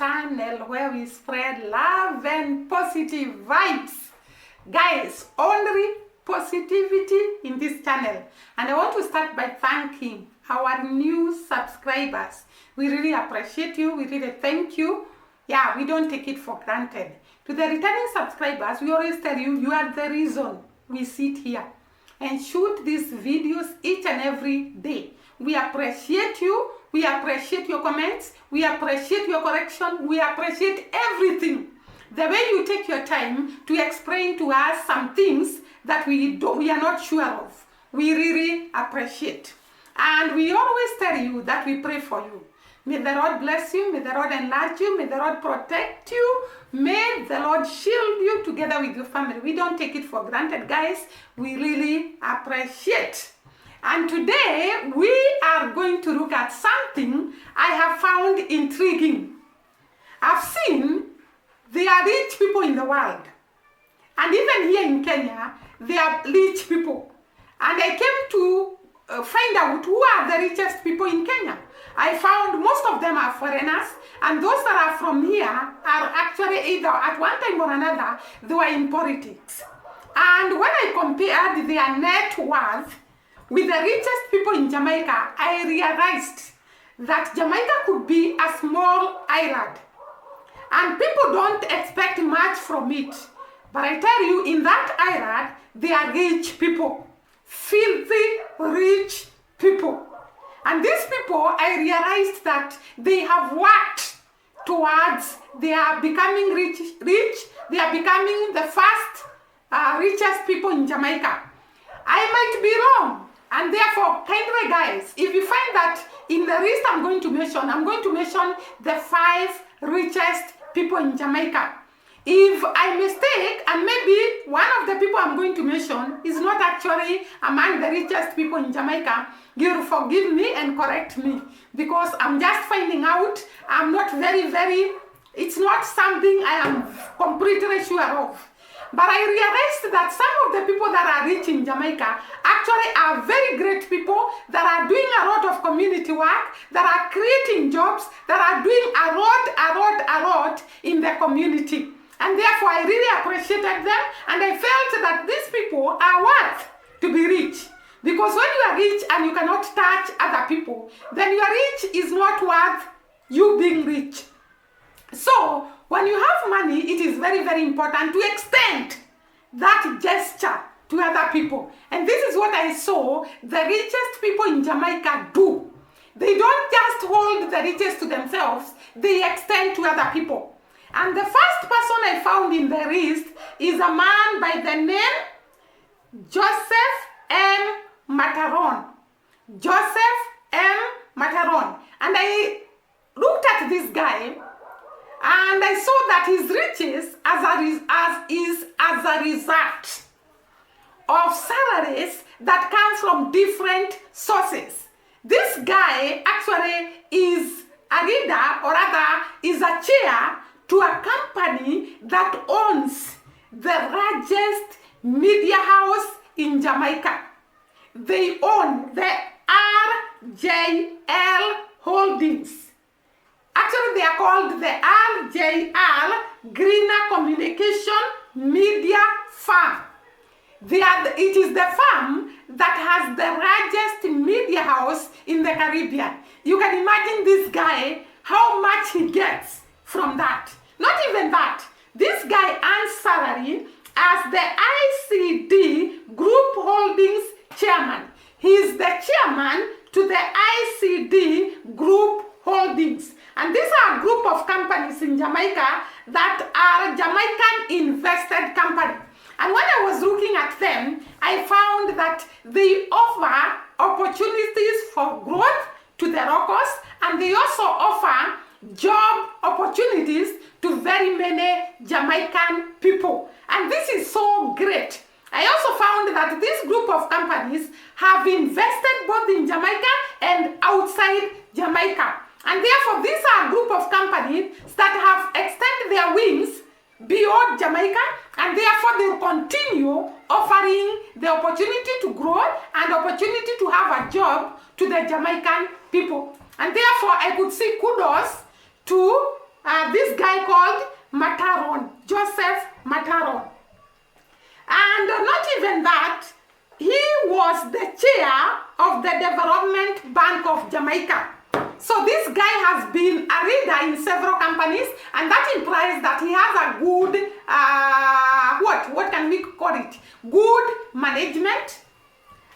channel where we spread love and positive vibes. Guys, only positivity in this channel. And I want to start by thanking our new subscribers. We really appreciate you. We really thank you. Yeah, we don't take it for granted. To the returning subscribers, we always tell you, you are the reason we sit here and shoot these videos each and every day. We appreciate you. We appreciate your comments. We appreciate your correction. We appreciate everything. The way you take your time to explain to us some things that we are not sure of. We really appreciate. And we always tell you that we pray for you. May the Lord bless you. May the Lord enlarge you. May the Lord protect you. May the Lord shield you together with your family. We don't take it for granted, guys. We really appreciate. And today, we are going to look at something I have found intriguing. I've seen there are rich people in the world. And even here in Kenya, there are rich people. And I came to find out who are the richest people in Kenya. I found most of them are foreigners, and those that are from here are actually either at one time or another, they were in politics. And when I compared their net worth with the richest people in Jamaica, I realized that Jamaica could be a small island. And people don't expect much from it. But I tell you, in that island, they are rich people. Filthy, rich people. And these people, I realized that they have worked towards, they are becoming rich. They are becoming the first richest people in Jamaica. I might be wrong. And therefore, kindly guys, if you find that in the list I'm going to mention the 5 richest people in Jamaica. If I mistake, and maybe one of the people I'm going to mention is not actually among the richest people in Jamaica, you'll forgive me and correct me, because I'm just finding out. I'm not it's not something I am completely sure of. But I realized that some of the people that are rich in Jamaica actually are very great people that are doing a lot of community work, that are creating jobs, that are doing a lot in the community. And therefore, I really appreciated them, and I felt that these people are worth to be rich. Because when you are rich and you cannot touch other people, then your rich is not worth you being rich. So, when you have money, it is very important to extend that gesture to other people. And this is what I saw the richest people in Jamaica do. They don't just hold the riches to themselves, they extend to other people. And the first person I found in the list is a man by the name Joseph M. Matalon. Joseph M. Matalon. And I looked at this guy, and I saw that his riches is as a result of salaries that come from different sources. This guy actually is a leader, or rather is a chair to a company that owns the largest media house in Jamaica. They own the RJL Holdings. Actually, they are called the RJL Greener Communication Media Firm. It is the firm that has the largest media house in the Caribbean. You can imagine this guy, how much he gets from that. Not even that. This guy earns salary as the ICD Group Holdings Chairman. He is the chairman to the ICD Group Holdings. And these are a group of companies in Jamaica that are Jamaican invested company. And when I was looking at them, I found that they offer opportunities for growth to the locals, and they also offer job opportunities to very many Jamaican people. And this is so great. I also found that this group of companies have invested both in Jamaica and outside Jamaica. And therefore, these are a group of companies that have extended their wings beyond Jamaica, and therefore they will continue offering the opportunity to grow and opportunity to have a job to the Jamaican people. And therefore, I could see kudos to this guy called Matalon, Joseph Matalon. And not even that, he was the chair of the Development Bank of Jamaica. So this guy has been a leader in several companies, and that implies that he has a good, what can we call it? Good management,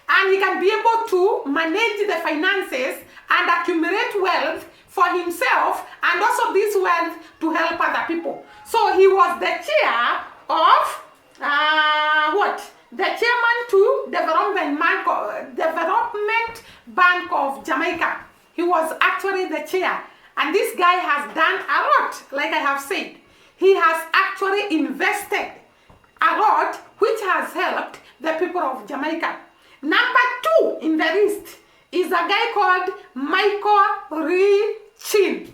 and he can be able to manage the finances and accumulate wealth for himself, and also this wealth to help other people. So he was the chair of, the chairman to Development Bank of Jamaica. He was actually the chair, and this guy has done a lot, like I have said. He has actually invested a lot, which has helped the people of Jamaica. Number 2 in the list is a guy called Chen.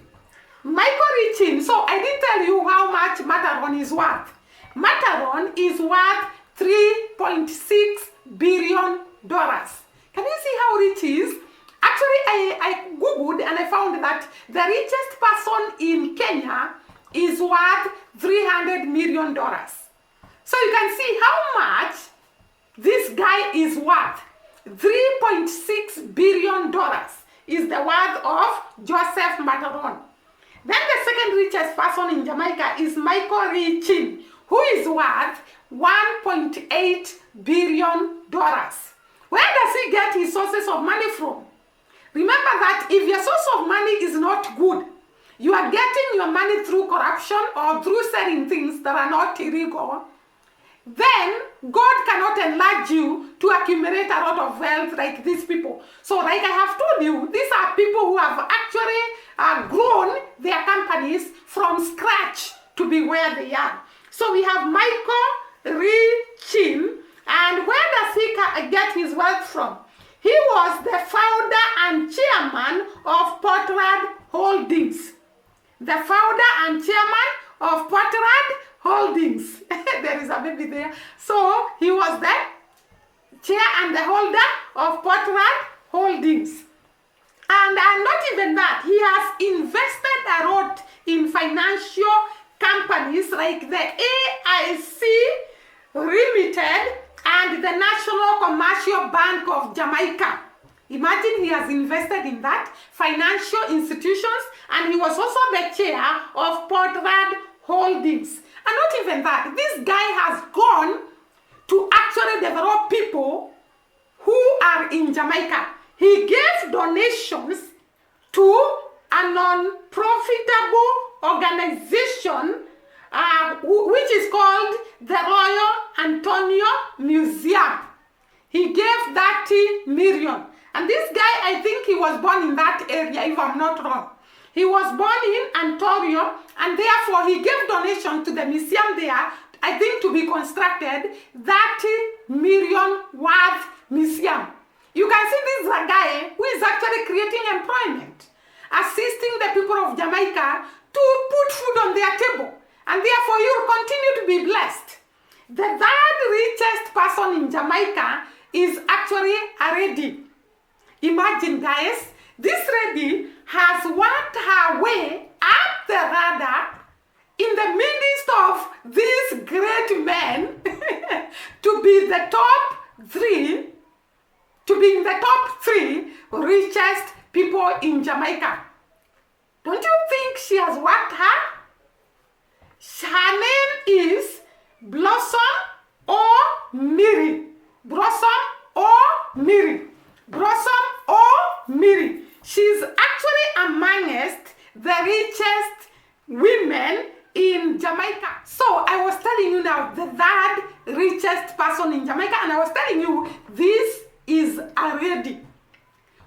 Chen. So I didn't tell you how much Matalon is worth. Matalon is worth $3.6 billion. Can you see how rich he is? Actually, I googled and I found that the richest person in Kenya is worth $300 million. So you can see how much this guy is worth. $3.6 billion is the worth of Joseph Matalon. Then the second richest person in Jamaica is Chen, who is worth $1.8 billion. Where does he get his sources of money from? Remember that if your source of money is not good, you are getting your money through corruption or through selling things that are not illegal, then God cannot enlarge you to accumulate a lot of wealth like these people. So like I have told you, these are people who have actually grown their companies from scratch to be where they are. So we have Chen, and where does he get his wealth from? He was the founder and chairman of Patria Holdings. The founder and chairman of Patria Holdings. There is a baby there. So he was the chair and the holder of Patria Holdings. And not even that, he has invested a lot in financial companies like the AIC Limited and the National Commercial Bank of Jamaica. Imagine he has invested in that, financial institutions, and he was also the chair of Patria Holdings. And not even that, this guy has gone to actually develop people who are in Jamaica. He gave donations to a non-profitable organization which is called the Royal Antonio Museum. He gave 30 million. And this guy, I think he was born in that area, if I'm not wrong. He was born in Ontario, and therefore he gave donation to the museum there, I think to be constructed, 30 million worth museum. You can see this is a guy who is actually creating employment, assisting the people of Jamaica to put food on their table. And therefore you will continue to be blessed. The third richest person in Jamaica is actually a lady. Imagine, guys, this lady has worked her way up the ladder in the midst of these great men to be the top 3, to be in the top 3 richest people in Jamaica. Don't you think she has worked hard? Her name is Blossom or Miri. Blossom or Miri. Blossom or Miri. She's actually amongst the richest women in Jamaica. So I was telling you now the third richest person in Jamaica, and I was telling you this is a lady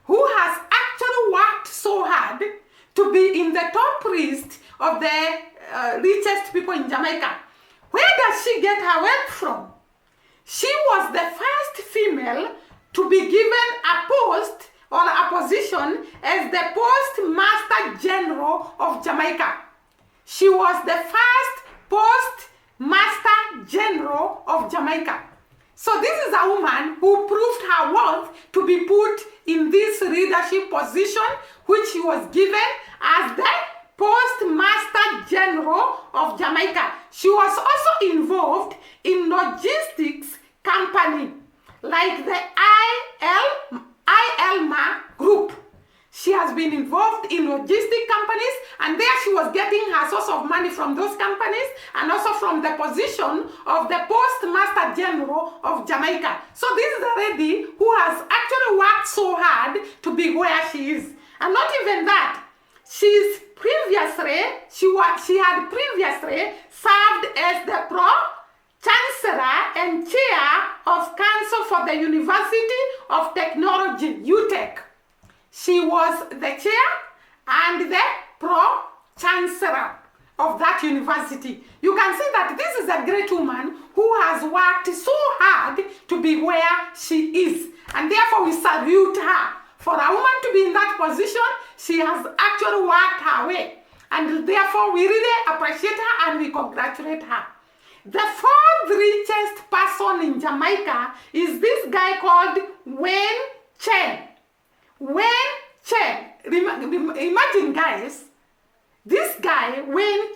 who has actually worked so hard to be in the top list of the richest people in Jamaica. Where does she get her wealth from? She was the first female to be given a post or a position as the Postmaster General of Jamaica. She was the first Postmaster General of Jamaica. So this is a woman who proved her worth to be put in this leadership position, which she was given as the Postmaster General of Jamaica. She was also involved in logistics company like the ILMA group. She has been involved in logistic companies, and there she was getting her source of money from those companies and also from the position of the Postmaster General of Jamaica. So this is a lady who has actually worked so hard to be where she is. And not even that, she had previously served as the Pro-Chancellor and Chair of Council for the University of Technology, UTech. She was the chair and the pro-chancellor of that university. You can see that this is a great woman who has worked so hard to be where she is. And therefore we salute her. For a woman to be in that position, she has actually worked her way. And therefore we really appreciate her and we congratulate her. The fourth richest person in Jamaica is this guy called Chen. Chen, imagine guys, this guy,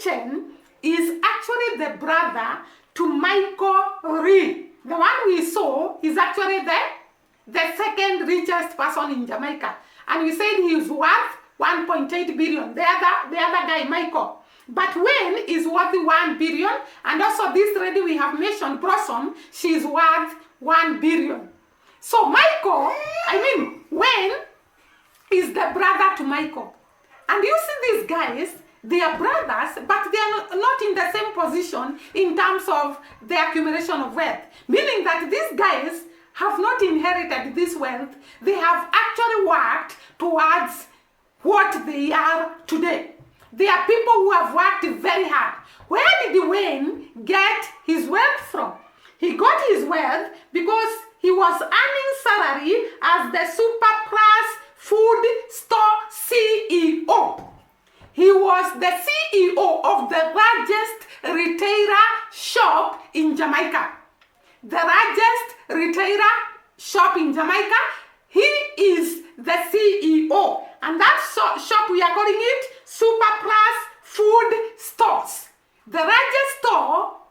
Chen, is actually the brother to Michael Reed. The one we saw is actually the second richest person in Jamaica. And we said he is worth 1.8 billion. The other guy, Michael. But Wayne is worth 1 billion. And also this lady we have mentioned, Blossom, she is worth 1 billion. So Wayne is the brother to Michael. And you see these guys, they are brothers, but they are not in the same position in terms of the accumulation of wealth. Meaning that these guys have not inherited this wealth. They have actually worked towards what they are today. They are people who have worked very hard. Where did Wayne get his wealth from? He got his wealth because he was earning salary as the Super Plus Food Store CEO. He was the CEO of the largest retailer shop in Jamaica. The largest retailer shop in Jamaica, he is the CEO. And that shop, we are calling it Super Plus Food Stores. The largest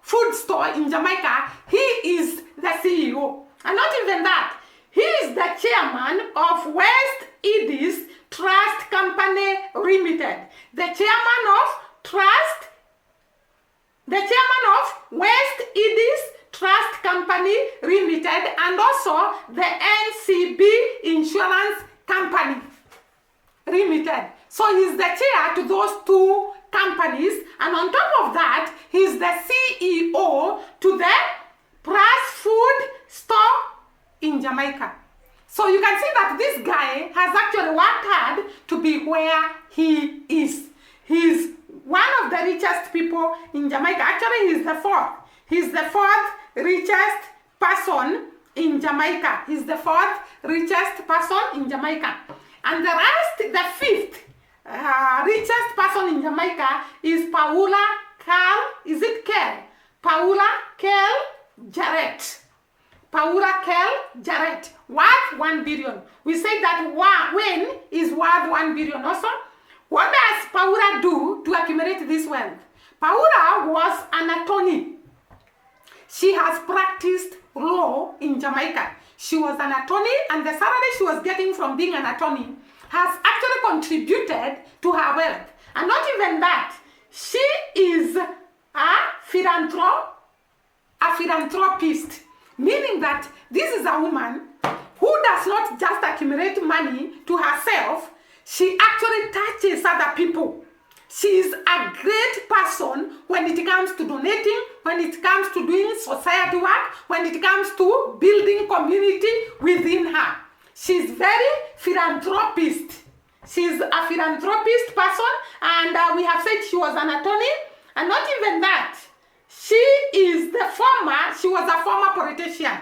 food store in Jamaica, he is the CEO. And not even that, he is the chairman of West Indies Trust Company Limited. The chairman of West Indies Trust Company Limited, and also the NCB Insurance Company Limited. So he's the chair to those two companies, and on top of that, he's the CEO to the Plus Food Store in Jamaica. So you can see that this guy has actually worked hard to be where he is. He's one of the richest people in Jamaica. Actually, he's the fourth. He's the fourth richest person in Jamaica. He's the fourth richest person in Jamaica. And the fifth richest person in Jamaica is Patria-Kaye Jarrett. Patria-Kaye Jarrett, worth 1 billion. We say that Wayne is worth 1 billion also. What does Paula do to accumulate this wealth? Paula was an attorney. She has practiced law in Jamaica. She was an attorney, and the salary she was getting from being an attorney has actually contributed to her wealth. And not even that, she is a philanthropist, meaning that this is a woman who does not just accumulate money to herself, she actually touches other people. She is a great person when it comes to donating, when it comes to doing society work, when it comes to building community within her. She's very philanthropist. She's a philanthropist person, and we have said she was an attorney. And not even that, she was a former politician.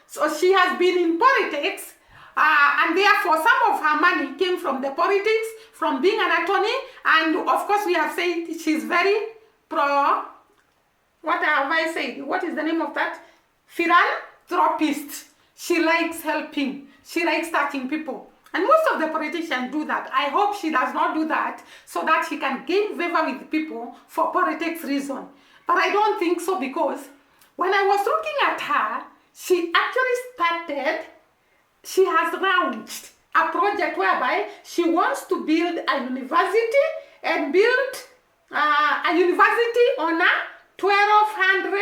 So she has been in politics, and therefore some of her money came from the politics, from being an attorney, and of course we have said she's very what have I said? What is the name of that? Philanthropist. She likes helping. She likes touching people. And most of the politicians do that. I hope she does not do that so that she can gain favor with people for politics reason. But I don't think so, because when I was looking at her, she has launched a project whereby she wants to build a university and build a university on a 1200.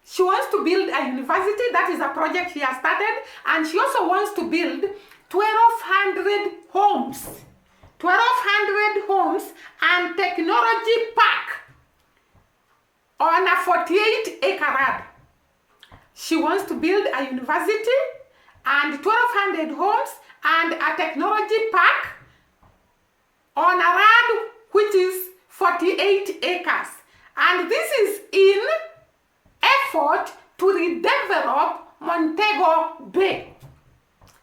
She wants to build a university. That is a project she has started. And she also wants to build 1200 homes. 1200 homes and technology park on a 48-acre land. She wants to build a university and 1200 homes and a technology park on a land which is 48 acres. And this is in effort to redevelop Montego Bay.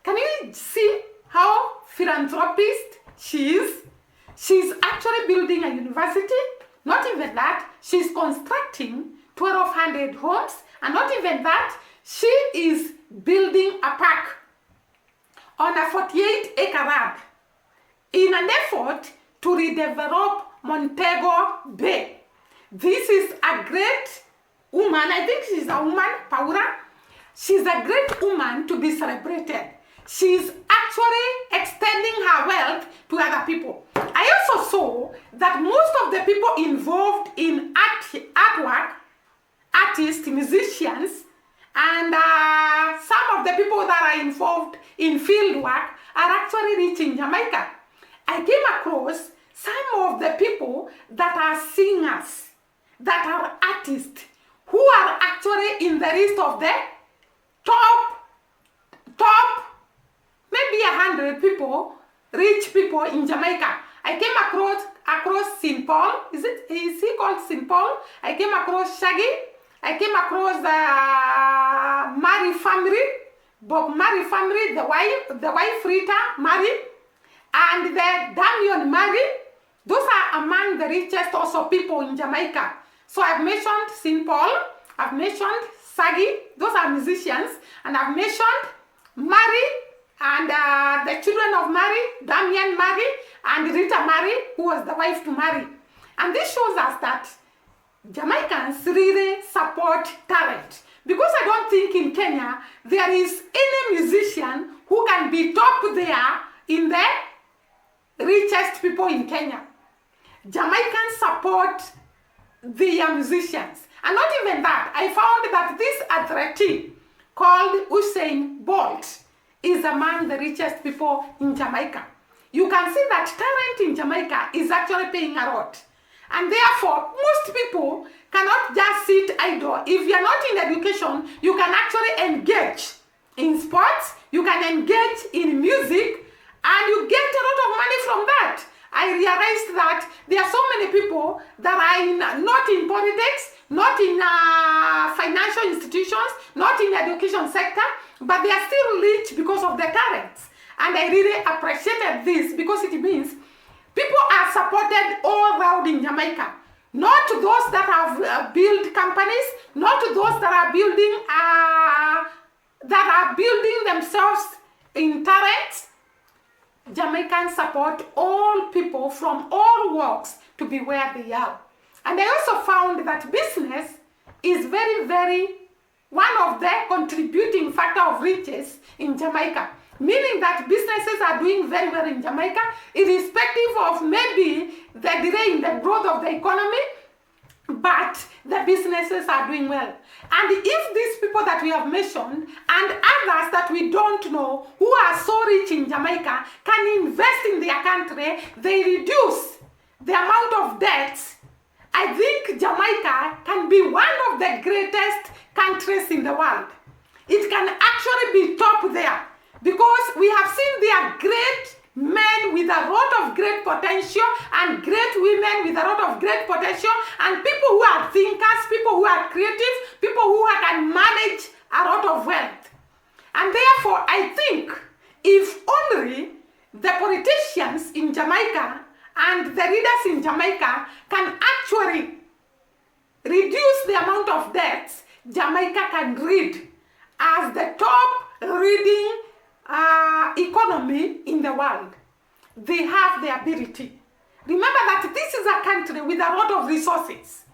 Can you see how philanthropist she is? She's actually building a university. Not even that, she's constructing 1200 homes, and not even that, she is building a park on a 48-acre land in an effort to redevelop Montego Bay. This is a great woman. I think she's a woman, Paula. She's a great woman to be celebrated. She's actually extending her wealth to other people. I also saw that most of the people involved in artwork, artists, musicians, and some of the people that are involved in field work are actually rich in Jamaica. I came across some of the people that are singers, that are artists, who are actually in the list of the top maybe 100 people, rich people in Jamaica. I came across St. Paul. Is he called St. Paul? I came across Shaggy. I came across the Mary family, Bob Mary family, the wife Rita Mary, and the Damian Mary. Those are among the richest also people in Jamaica. So I've mentioned St. Paul, I've mentioned Shaggy, those are musicians, and I've mentioned Mary and the children of Mary, Damian Mary and Rita Mary, who was the wife to Mary. And this shows us that Jamaicans really support talent, because I don't think in Kenya there is any musician who can be top there in the richest people in Kenya. Jamaicans support their musicians. And not even that, I found that this athlete called Usain Bolt is among the richest people in Jamaica. You can see that talent in Jamaica is actually paying a lot. And therefore, most people cannot just sit idle. If you're not in education, you can actually engage in sports, you can engage in music, and you get a lot of money from that. I realized that there are so many people that are not in politics, not in financial institutions, not in the education sector, but they are still rich because of their talents. And I really appreciated this, because it means people are supported all around in Jamaica. Not those that have built companies, not those that are building themselves in talents. Jamaicans support all people from all walks to be where they are. And I also found that business is very, very one of the contributing factor of riches in Jamaica. Meaning that businesses are doing very well in Jamaica, irrespective of maybe the delay in the growth of the economy, but the businesses are doing well. And if these people that we have mentioned and others that we don't know who are so rich in Jamaica can invest in their country, they reduce the amount of debts, I think Jamaica can be one of the greatest countries in the world. It can actually be top there, because we have seen there are great men with a lot of great potential and great women with a lot of great potential, and people who are thinkers, people who are creative, people who can manage a lot of wealth. And therefore, I think if only the politicians in Jamaica and the leaders in Jamaica can actually reduce the amount of debts, Jamaica can read as the top reading economy in the world. They have the ability. Remember that this is a country with a lot of resources.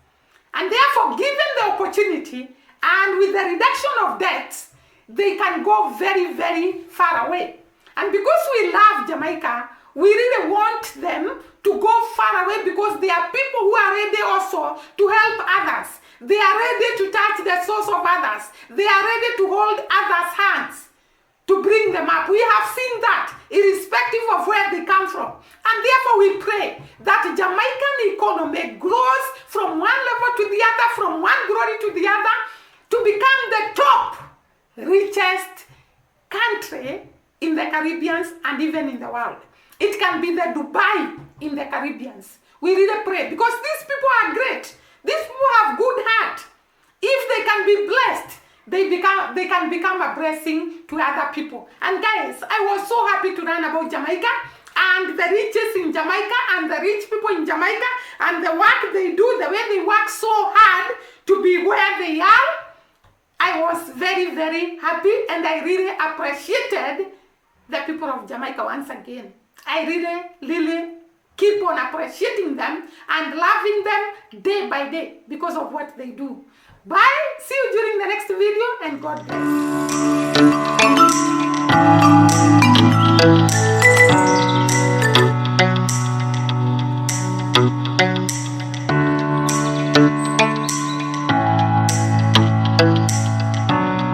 And therefore, given the opportunity and with the reduction of debts, they can go very, very far away. And because we love Jamaica, we really want them to go far away because they are people who are ready also to help others. They are ready to touch the source of others. They are ready to hold others' hands to bring them up. We have seen that irrespective of where they come from. And therefore we pray that Jamaican economy grows from one level to the other, from one glory to the other, to become the top richest country in the Caribbean and even in the world. It can be the Dubai in the Caribbean. We really pray because these people are great. These people have good heart. If they can be blessed, they can become a blessing to other people. And guys, I was so happy to learn about Jamaica and the riches in Jamaica and the rich people in Jamaica and the work they do, the way they work so hard to be where they are. I was very, very happy and I really appreciated the people of Jamaica once again. I really, really keep on appreciating them and loving them day by day because of what they do. Bye. See you during the next video and God bless.